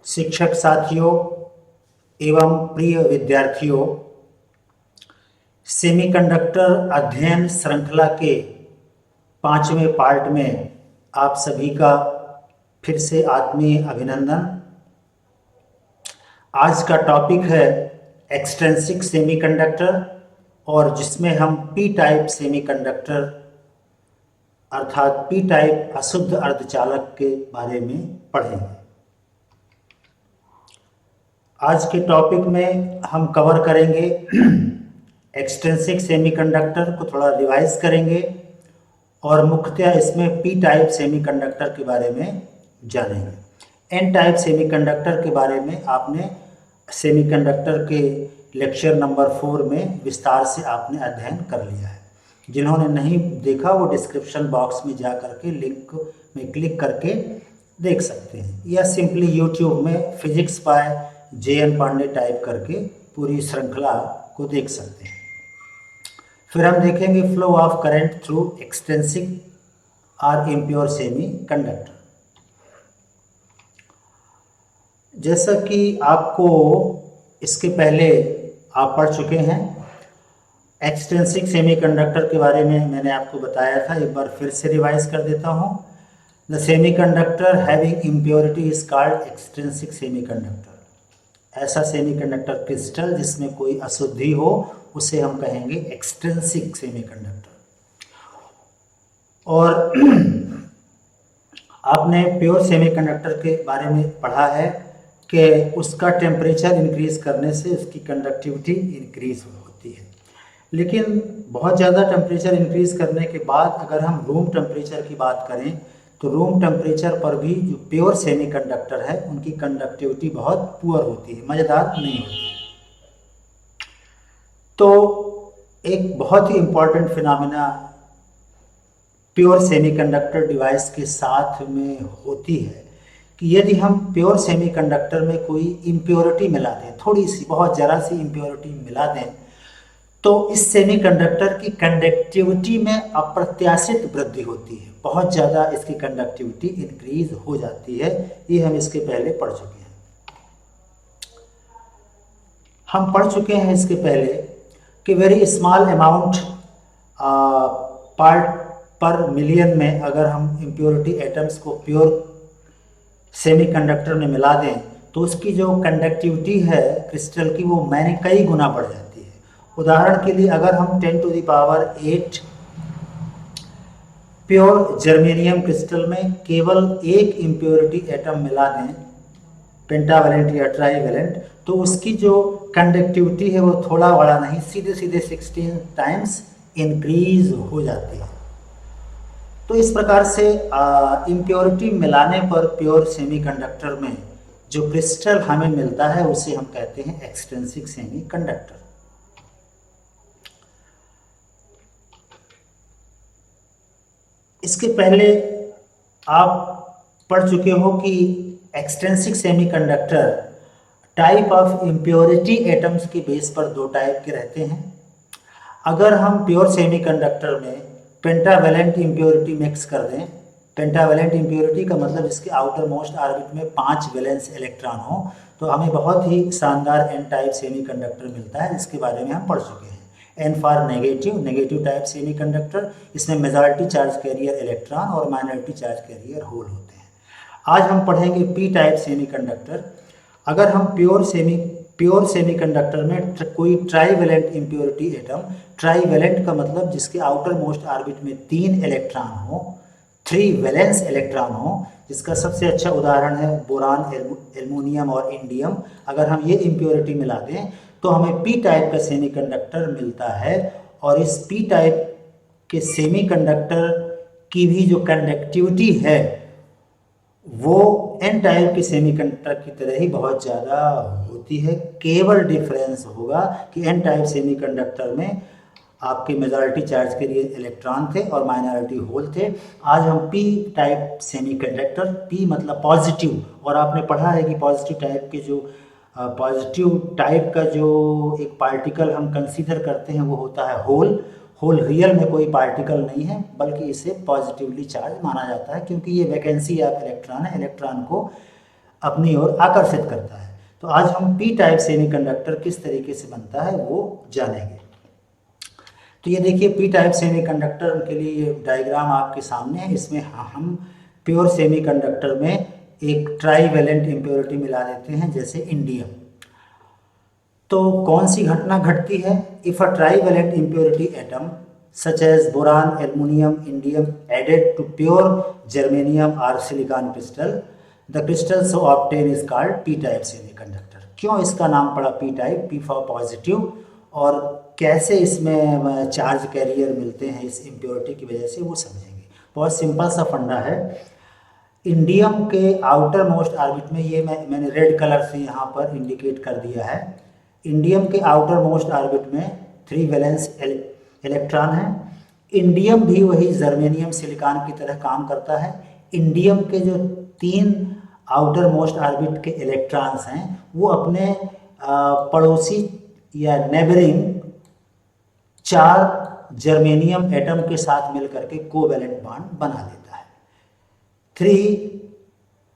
शिक्षक साथियों एवं प्रिय विद्यार्थियों, सेमीकंडक्टर अध्ययन श्रृंखला के 5वें पार्ट में आप सभी का फिर से आत्मीय अभिनंदन। आज का टॉपिक है एक्सट्रिंसिक सेमीकंडक्टर और जिसमें हम पी टाइप सेमीकंडक्टर अर्थात पी टाइप अशुद्ध अर्धचालक के बारे में पढ़ेंगे। आज के टॉपिक में हम कवर करेंगे एक्सट्रिंसिक सेमीकंडक्टर को थोड़ा रिवाइज करेंगे और मुख्यतः इसमें पी टाइप सेमीकंडक्टर के बारे में जानेंगे। एन टाइप सेमीकंडक्टर के बारे में आपने सेमीकंडक्टर के लेक्चर नंबर 4 में विस्तार से आपने अध्ययन कर लिया है। जिन्होंने नहीं देखा वो डिस्क्रिप्शन बॉक्स में जा करके लिंक में क्लिक करके देख सकते हैं या सिंपली यूट्यूब में physics by JN Pandey type करके पूरी श्रृंखला को देख सकते हैं। फिर हम देखेंगे flow of current through extrinsic और इम्प्योर सेमी कंडक्टर। जैसा कि आपको इसके पहले आप पढ़ चुके हैं, एक्सट्रिंसिक सेमीकंडक्टर के बारे में मैंने आपको बताया था, एक बार फिर से रिवाइज कर देता हूँ। The semiconductor having impurity is called extrinsic semiconductor. ऐसा सेमीकंडक्टर क्रिस्टल जिसमें कोई अशुद्धि हो उसे हम कहेंगे एक्सट्रिंसिक सेमीकंडक्टर। और आपने प्योर सेमीकंडक्टर के बारे में पढ़ा है कि उसका टेम्परेचर इंक्रीज करने से उसकी कंडक्टिविटी इंक्रीज होती है, लेकिन बहुत ज़्यादा टेम्परेचर इंक्रीज करने के बाद अगर हम रूम टेम्परेचर की बात करें तो रूम टेम्परेचर पर भी जो प्योर सेमीकंडक्टर है उनकी कंडक्टिविटी बहुत पुअर होती है, मज़ेदार नहीं होती। तो एक बहुत ही important phenomena pure semiconductor device के साथ में होती है कि यदि हम प्योर सेमीकंडक्टर में कोई इम्प्योरिटी मिला दें, थोड़ी सी बहुत ज़रा सी इम्प्योरिटी मिला दें, तो इस सेमीकंडक्टर की कंडक्टिविटी में अप्रत्याशित वृद्धि होती है, बहुत ज़्यादा इसकी कंडक्टिविटी इंक्रीज हो जाती है। ये हम इसके पहले पढ़ चुके हैं। हम पढ़ चुके हैं इसके पहले कि वेरी स्मॉल अमाउंट पार्ट पर मिलियन में अगर हम इम्प्योरिटी एटम्स को प्योर सेमीकंडक्टर में मिला दें तो उसकी जो कंडक्टिविटी है क्रिस्टल की वो कई गुना बढ़ जाती है। उदाहरण के लिए अगर हम 10⁸ प्योर जर्मेनियम क्रिस्टल में केवल एक इम्प्योरिटी एटम मिला दें, पेंटावैलेंट या ट्राईवैलेंट, तो उसकी जो कंडक्टिविटी है वो थोड़ा बड़ा नहीं, सीधे सीधे 16 टाइम्स इंक्रीज हो जाती है। तो इस प्रकार से इम्प्योरिटी मिलाने पर प्योर सेमीकंडक्टर में जो क्रिस्टल हमें मिलता है उसे हम कहते हैं एक्सट्रिंसिक सेमीकंडक्टर। इसके पहले आप पढ़ चुके हो कि extrinsic semiconductor type of impurity atoms के बेस पर 2 टाइप के रहते हैं। अगर हम प्योर सेमीकंडक्टर में पेंटावैलेंट इम्प्योरिटी मिक्स कर दें, पेंटावैलेंट इम्प्योरिटी का मतलब जिसके आउटर मोस्ट ऑर्बिट में 5 वैलेंस इलेक्ट्रॉन हो, तो हमें बहुत ही शानदार एन टाइप सेमीकंडक्टर मिलता है, जिसके बारे में हम पढ़ चुके हैं। N for negative type semiconductor, इसमें मेजॉरिटी चार्ज कैरियर इलेक्ट्रॉन और माइनॉरिटी चार्ज कैरियर होल होते हैं। आज हम पढ़ेंगे पी टाइप सेमीकंडक्टर। अगर हम प्योर सेमीकंडक्टर में कोई ट्राईवैलेंट इम्प्योरिटी एटम, ट्राईवैलेंट का मतलब जिसके आउटर मोस्ट ऑर्बिट में 3 इलेक्ट्रॉन हो, 3 वैलेंस इलेक्ट्रॉन हो, जिसका सबसे अच्छा उदाहरण है बोरान, एल्युमिनियम और इंडियम। अगर हम ये इम्प्योरिटी मिला दें तो हमें पी टाइप का सेमीकंडक्टर मिलता है। और इस पी टाइप के सेमीकंडक्टर की भी जो कंडक्टिविटी है वो एन टाइप के सेमीकंडक्टर की तरह ही बहुत ज़्यादा होती है। केवल डिफरेंस होगा कि एन टाइप सेमीकंडक्टर में आपके मेजॉरिटी चार्ज के लिए इलेक्ट्रॉन थे और माइनॉरिटी होल थे। आज हम पी टाइप सेमीकंडक्टर, पी मतलब पॉजिटिव, और आपने पढ़ा है कि पॉजिटिव टाइप के जो पॉजिटिव टाइप का जो एक पार्टिकल हम कंसीडर करते हैं वो होता है होल। होल रियल में कोई पार्टिकल नहीं है, बल्कि इसे पॉजिटिवली चार्ज माना जाता है, क्योंकि ये वैकेंसी ऑफ इलेक्ट्रॉन है। इलेक्ट्रॉन को अपनी ओर आकर्षित करता है। तो आज हम पी टाइप सेमीकंडक्टर किस तरीके से बनता है वो जानेंगे। तो ये देखिए पी टाइप सेमीकंडक्टर के लिए ये डायग्राम आपके सामने है। इसमें हम प्योर सेमीकंडक्टर में एक ट्राईवैलेंट इम्प्योरिटी मिला देते हैं, जैसे इंडियम। तो कौन सी घटना घटती है? If a trivalent impurity atom such as boron, aluminum, indium added to pure germanium or silicon crystal, the crystal so obtained is called p-type semiconductor। क्यों इसका नाम पड़ा p-type? p for पॉजिटिव, और कैसे इसमें चार्ज कैरियर मिलते हैं इस इम्प्योरिटी की वजह से वो समझेंगे। बहुत सिंपल सा फंडा है। इंडियम के आउटर मोस्ट ऑर्बिट में, ये मैंने रेड कलर से यहाँ पर इंडिकेट कर दिया है, इंडियम के आउटर मोस्ट ऑर्बिट में 3 वैलेंस इलेक्ट्रॉन है। इंडियम भी वही जर्मेनियम सिलिकॉन की तरह काम करता है। इंडियम के जो 3 आउटर मोस्ट ऑर्बिट के इलेक्ट्रॉन्स हैं वो अपने पड़ोसी या नेबरिंग 4 जर्मेनियम एटम के साथ मिलकर के कोवैलेंट बॉन्ड बना देता है। 3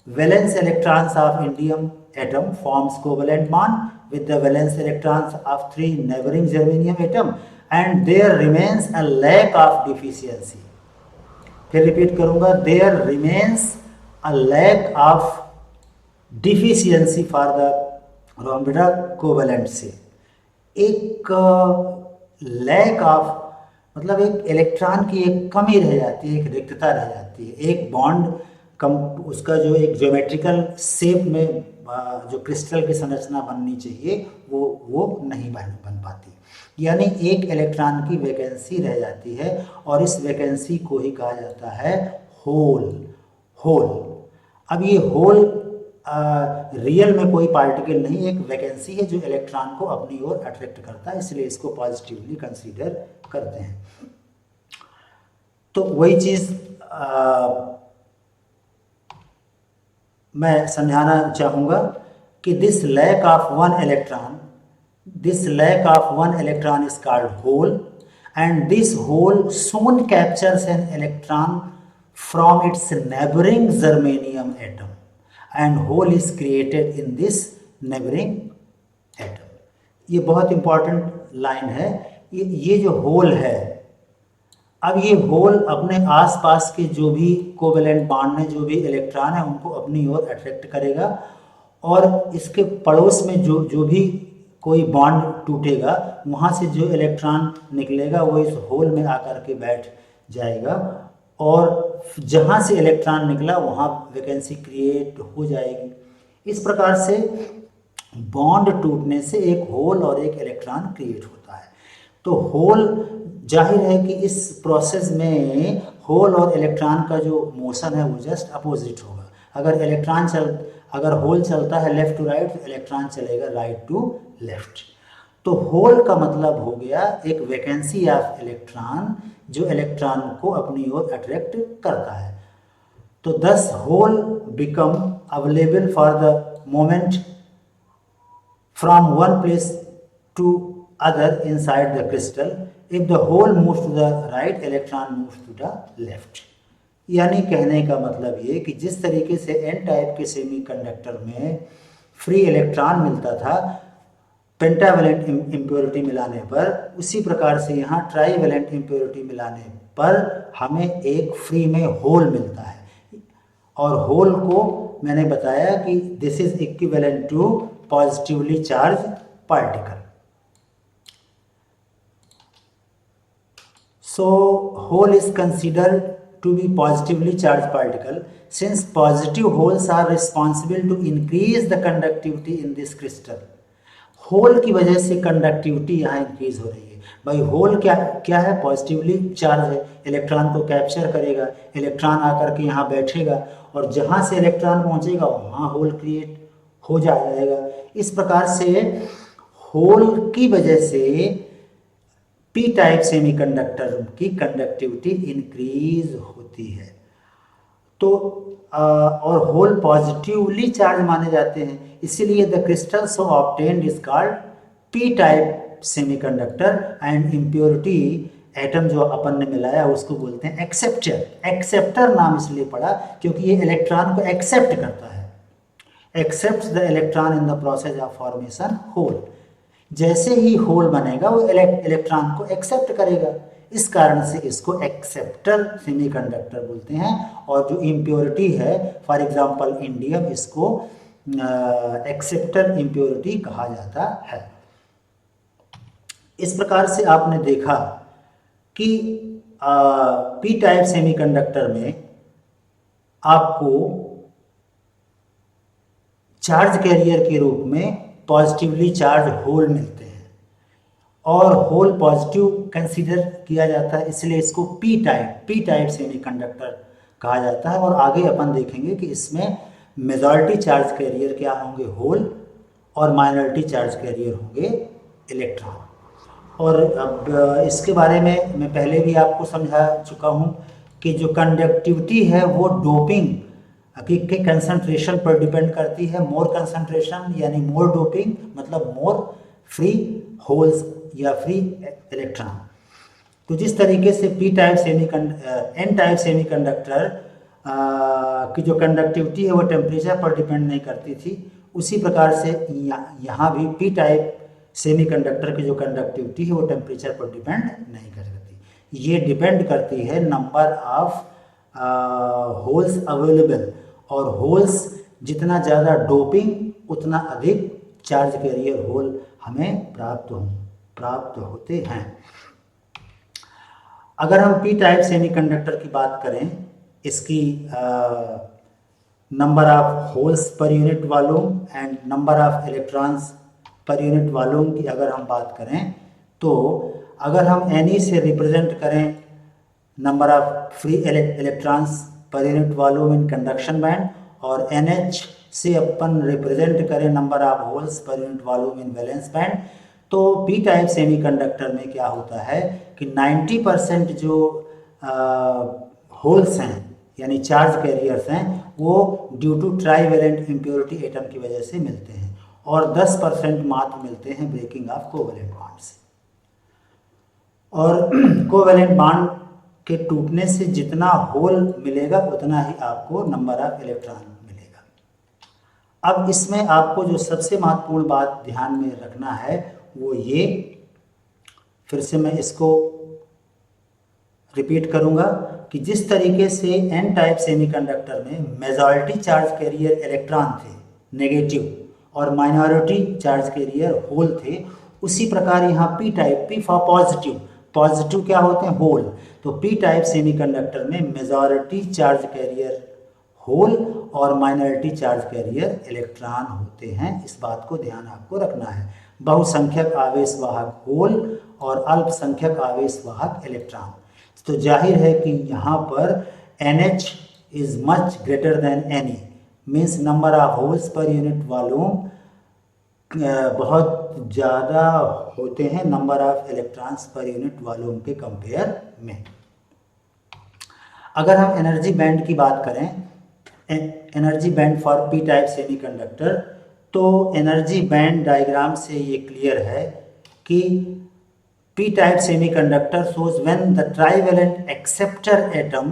valence electrons of indium atom forms covalent bond with the valence electrons of 3 neighboring germanium atom and there remains a lack of deficiency। फिर रिपीट करूंगा, there remains a lack of deficiency for the rhombita covalent से एक lack of मतलब एक electron की एक कमी रह जाती है, एक रिक्तता रह जाती है, एक बॉन्ड कम, उसका जो एक ज्योमेट्रिकल शेप में जो क्रिस्टल की संरचना बननी चाहिए वो नहीं बन पाती। यानी एक इलेक्ट्रॉन की वैकेंसी रह जाती है और इस वैकेंसी को ही कहा जाता है होल। अब ये होल रियल में कोई पार्टिकल नहीं, एक वैकेंसी है जो इलेक्ट्रॉन को अपनी ओर अट्रैक्ट करता है, इसलिए इसको पॉजिटिवली कंसीडर करते हैं। तो वही चीज़ मैं समझाना चाहूँगा कि this lack of one electron is called hole and this hole soon captures an electron from its neighboring germanium atom and hole is created in this neighboring atom। ये बहुत इंपॉर्टेंट लाइन है। ये जो होल है, अब ये whole अपने आसपास के जो भी कोवैलेंट बॉन्ड में जो भी इलेक्ट्रॉन है उनको अपनी ओर अट्रैक्ट करेगा और इसके पड़ोस में जो भी कोई बॉन्ड टूटेगा वहाँ से जो इलेक्ट्रॉन निकलेगा वो इस होल में आकर के बैठ जाएगा और जहाँ से इलेक्ट्रॉन निकला वहाँ वैकेंसी क्रिएट हो जाएगी। इस प्रकार से बॉन्ड टूटने से एक होल और एक इलेक्ट्रॉन क्रिएट होता है। तो होल, जाहिर है कि इस प्रोसेस में होल और इलेक्ट्रॉन का जो मोशन है वो जस्ट अपोजिट होगा। अगर होल चलता है लेफ्ट टू राइट तो इलेक्ट्रॉन चलेगा राइट टू लेफ्ट। तो होल का मतलब हो गया एक वैकेंसी ऑफ इलेक्ट्रॉन जो इलेक्ट्रॉन को अपनी ओर अट्रैक्ट करता है। तो this hole become available for the moment from one place to other inside the crystal। if the hole moves to the right electron moves to the left। यानी कहने का मतलब ये कि जिस तरीके से एन टाइप के सेमीकंडक्टर में फ्री इलेक्ट्रॉन मिलता था पेंटावैलेंट इम्प्योरिटी मिलाने पर, उसी प्रकार से यहाँ ट्राईवैलेंट इम्प्योरिटी मिलाने पर हमें एक फ्री में होल मिलता है। और होल को मैंने बताया कि this is equivalent to positively charge particle. So hole is considered to be positively charged particle since positive holes are responsible to increase the conductivity in this crystal। Hole की वजह से कंडक्टिविटी यहाँ increase हो रही है। भाई whole क्या है? पॉजिटिवली चार्ज है, इलेक्ट्रॉन को कैप्चर करेगा, इलेक्ट्रॉन आकर के यहाँ बैठेगा और जहाँ से इलेक्ट्रॉन पहुँचेगा वहाँ होल क्रिएट हो जाएगा। इस प्रकार से होल की वजह से पी टाइप सेमीकंडक्टर की कंडक्टिविटी इंक्रीज होती है। तो और होल पॉजिटिवली चार्ज माने जाते हैं, इसीलिए the crystal so obtained is called P type semiconductor and impurity atom जो अपन ने मिलाया उसको बोलते हैं एक्सेप्टर। एक्सेप्टर नाम इसलिए पड़ा क्योंकि ये इलेक्ट्रॉन को एक्सेप्ट करता है। Accept the electron in the process of formation hole. जैसे ही होल बनेगा वो इलेक्ट्रॉन को एक्सेप्ट करेगा, इस कारण से इसको एक्सेप्टर सेमीकंडक्टर बोलते हैं। और जो इम्प्योरिटी है, फॉर एग्जांपल इंडियम, इसको एक्सेप्टर इम्प्योरिटी कहा जाता है। इस प्रकार से आपने देखा कि पी टाइप सेमीकंडक्टर में आपको चार्ज कैरियर के रूप में पॉजिटिवली चार्ज होल मिलते हैं और होल पॉजिटिव कंसीडर किया जाता है, इसलिए इसको पी टाइप सेमीकंडक्टर कहा जाता है। और आगे अपन देखेंगे कि इसमें मेजॉरिटी चार्ज कैरियर क्या होंगे, होल, और माइनॉरिटी चार्ज कैरियर होंगे इलेक्ट्रॉन। और अब इसके बारे में मैं पहले भी आपको समझा चुका हूँ कि जो कंडक्टिविटी है वो डोपिंग के कंसंट्रेशन पर डिपेंड करती है। मोर कंसंट्रेशन यानी मोर डोपिंग मतलब मोर फ्री होल्स या फ्री इलेक्ट्रॉन। तो जिस तरीके से एन टाइप सेमीकंडक्टर की जो कंडक्टिविटी है वो टेम्परेचर पर डिपेंड नहीं करती थी, उसी प्रकार से यहाँ भी पी टाइप सेमीकंडक्टर की जो कंडक्टिविटी है वो टेम्परेचर पर डिपेंड नहीं करती। ये डिपेंड करती है नंबर ऑफ होल्स अवेलेबल, और होल्स जितना ज़्यादा डोपिंग उतना अधिक चार्ज कैरियर होल हमें प्राप्त होते हैं। अगर हम पी टाइप सेमीकंडक्टर की बात करें, इसकी number of holes per unit volume and number of electrons per unit volume की अगर हम बात करें, तो अगर हम Ne से रिप्रेजेंट करें number of free electrons per unit volume in conduction band, और NH से अपन रिप्रेजेंट करें number of holes per unit volume in valence band, तो पी टाइप सेमीकंडक्टर में क्या होता है कि 90% जो होल्स हैं यानी चार्ज कैरियर्स हैं वो due to trivalent impurity atom की वजह से मिलते हैं, और 10% मात्र मिलते हैं ब्रेकिंग ऑफ कोवैलेंट बॉन्ड से। और कोवैलेंट बॉन्ड के टूटने से जितना होल मिलेगा उतना ही आपको नंबर ऑफ इलेक्ट्रॉन मिलेगा। अब इसमें आपको जो सबसे महत्वपूर्ण बात ध्यान में रखना है वो ये, फिर से मैं इसको रिपीट करूंगा कि जिस तरीके से एन टाइप सेमीकंडक्टर में मेजॉरिटी चार्ज कैरियर इलेक्ट्रॉन थे नेगेटिव और माइनॉरिटी चार्ज कैरियर होल थे, उसी प्रकार यहाँ P type, P for positive क्या होते हैं, होल। तो पी टाइप सेमीकंडक्टर में मेजॉरिटी चार्ज कैरियर होल और माइनॉरिटी चार्ज कैरियर इलेक्ट्रॉन होते हैं। इस बात को ध्यान आपको रखना है। बहुसंख्यक आवेश वाहक होल और अल्पसंख्यक आवेश वाहक इलेक्ट्रॉन। तो जाहिर है कि यहाँ पर NH is much greater than Ne, means number of holes per unit volume बहुत ज़्यादा होते हैं number of electrons per unit volume के कंपेयर में। अगर हम एनर्जी बैंड की बात करें, energy band for P type semiconductor, तो एनर्जी बैंड डायग्राम से ये क्लियर है कि P type semiconductor shows when the trivalent acceptor atom,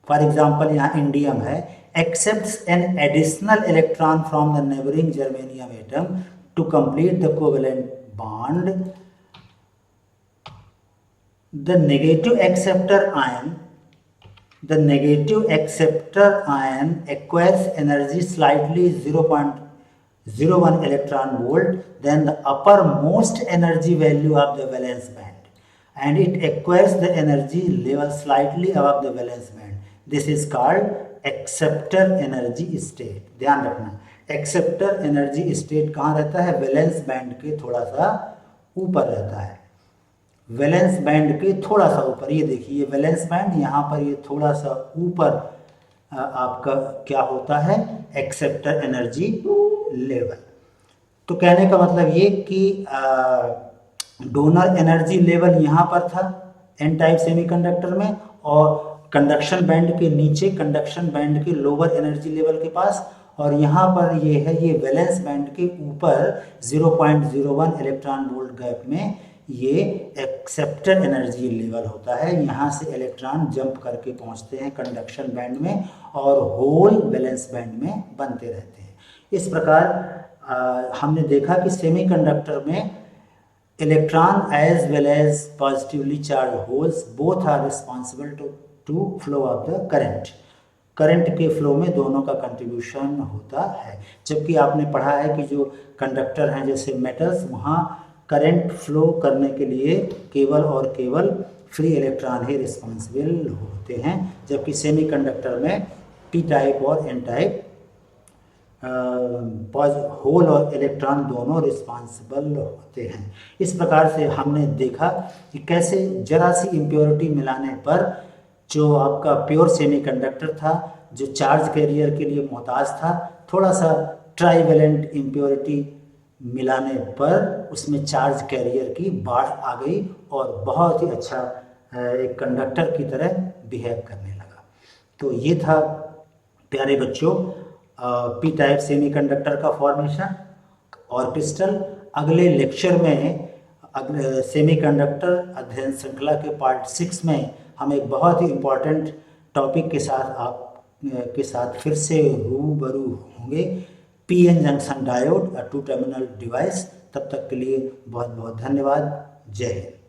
for example यहाँ इंडियम है, accepts an additional electron from the neighboring germanium atom to complete the covalent bond. The negative acceptor ion acquires energy slightly 0.01 electron volt than the uppermost energy value of the valence band, and it acquires the energy level slightly above the valence band. This is called acceptor energy state. ध्यान रखना, acceptor energy state कहाँ रहता है, valence band के थोड़ा सा ऊपर रहता है। वैलेंस बैंड के थोड़ा सा ऊपर, ये देखिए वैलेंस बैंड यहाँ पर ये थोड़ा सा ऊपर आपका क्या होता है, एक्सेप्टर एनर्जी लेवल। तो कहने का मतलब ये कि डोनर एनर्जी लेवल यहाँ पर था एन टाइप सेमीकंडक्टर में, और कंडक्शन बैंड के नीचे, कंडक्शन बैंड के लोअर एनर्जी लेवल के पास, और यहाँ पर ये है ये वैलेंस बैंड के ऊपर 0.01 इलेक्ट्रॉन वोल्ट गैप में ये एक्सेप्टर एनर्जी लेवल होता है। यहाँ से इलेक्ट्रॉन जंप करके पहुँचते हैं कंडक्शन बैंड में और होल वैलेंस बैंड में बनते रहते हैं। इस प्रकार हमने देखा कि सेमीकंडक्टर में electron as well as positively charged holes both are responsible to flow of the current के फ्लो में दोनों का कंट्रीब्यूशन होता है। जबकि आपने पढ़ा है कि जो कंडक्टर हैं जैसे मेटल्स, वहाँ करंट फ्लो करने के लिए केवल और केवल फ्री इलेक्ट्रॉन ही रिस्पॉन्सिबल होते हैं, जबकि सेमीकंडक्टर में पी टाइप और एन टाइप होल और इलेक्ट्रॉन दोनों रिस्पॉन्सिबल होते हैं। इस प्रकार से हमने देखा कि कैसे जरा सी इम्प्योरिटी मिलाने पर जो आपका प्योर सेमीकंडक्टर था, जो चार्ज कैरियर के लिए मोहताज था, थोड़ा सा ट्राइवेलेंट इम्प्योरिटी मिलाने पर उसमें चार्ज कैरियर की बाढ़ आ गई और बहुत ही अच्छा एक कंडक्टर की तरह बिहेव करने लगा। तो ये था प्यारे बच्चों पी टाइप सेमीकंडक्टर का फॉर्मेशन और क्रिस्टल। अगले लेक्चर में सेमीकंडक्टर अध्ययन श्रृंखला के पार्ट 6 में हम एक बहुत ही इम्पॉर्टेंट टॉपिक के साथ आपके साथ फिर से रूबरू होंगे, PN junction diode, a two terminal device. तब तक के लिए बहुत बहुत धन्यवाद। जय हिंद।